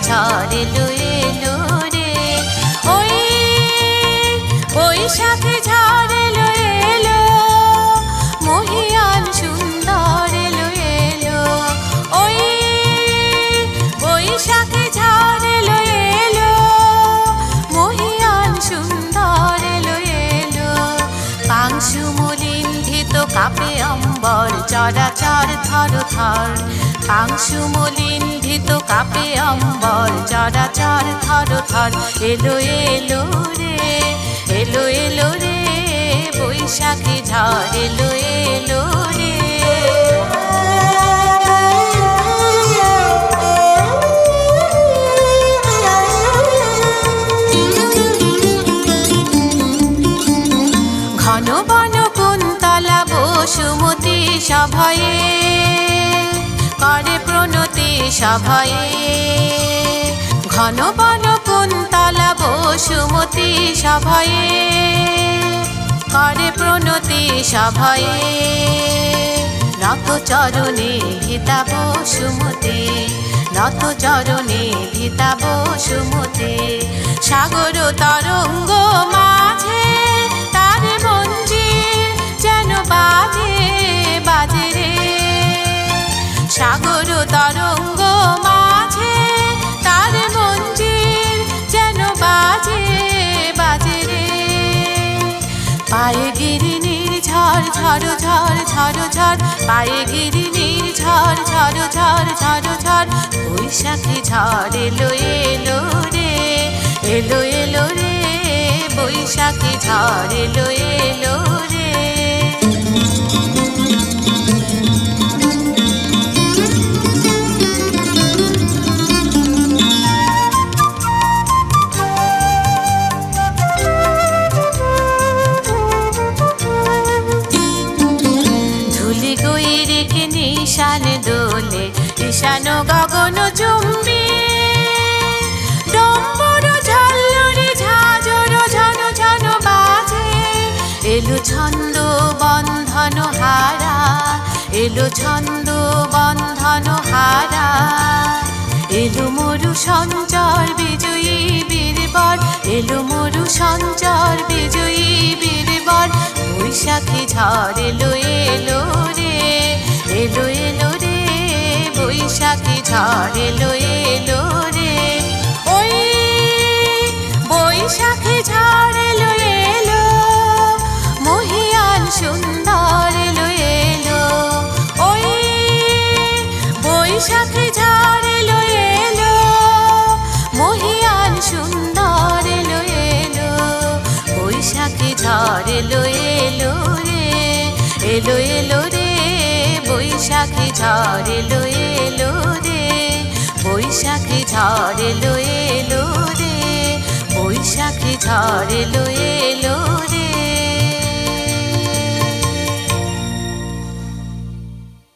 ঝড় এলো এলো রে, ওই বৈশাখী ঝড় এলো এলো, মহিয়ান সুন্দর এলো এলো, ওই বৈশাখী ঝড় এলো এলো, মহিয়ান সুন্দর এলো এলো। পাংশু মলিন্ধিত কাপে অম্বর, চরাচর থর থর, পাংশু মলিন্ধিত কাপে অম্বর, চরাচর থর থর। এলো এলো রে, এলো এলো রে, বৈশাখী ঝড় এলো এলো রে। ঘন বন কুন্তলা বসুমতী সভয়ে করে প্রণতি সভয়ে, ঘন বন কুন্তলা বসুমতী সভয়ে করে প্রণতি সভয়ে। নত চরণে ভিতা বসুমতী, নত চরণে ভিতা বসুমতী। সাগর তরঙ্গ মাঝে তার মঞ্জির যেন বাজে বাজে রে, সাগর তরঙ্গ মাঝে তার মঞ্জির যেন বাজে বাজে রে। পায়ে গিরিনীর ঝড় ঝড় ঝড় ঝড় ঝড়, পায়ে গিরিনীর ঝড় ঝড় ঝড় ঝড় ঝড়। বৈশাখী ঝড় এলো এলো রে, এলো এলো রে, বৈশাখী ঝড় এলো এলো রে। ধুলি গৈরিক নিশান দোলে, ঈশান গগন চুম্বি। ডম্বর ঝল্লরি ঝাঁঝর ঝন ঝন বাজে। এলো ছন্দ বন্ধন হারা, এলো ছন্দ বন্ধন হারা। এলো মরু সঞ্চর বিজয়ী বীরবর, এলো মরু সঞ্চর বিজয়ী বীরবর। বৈশাখী ঝড় এলো এলো রে, এলো এলো রে, বৈশাখী ঝড় এলো এলো রে, ওই বৈশাখী ঝড় এলো এলো, মহিয়ান সুন্দর এলো এলো, ওই বৈশাখী ঝড় এলো এলো, মহিয়ান সুন্দর এলো এলো। বৈশাখী ঝড় এলো এলো রে, এলো এলো রে, বৈশাখী ঝড় এলো এলো রে, বৈশাখী ঝড় এলো এলো রে, বৈশাখী ঝড় এলো এলো।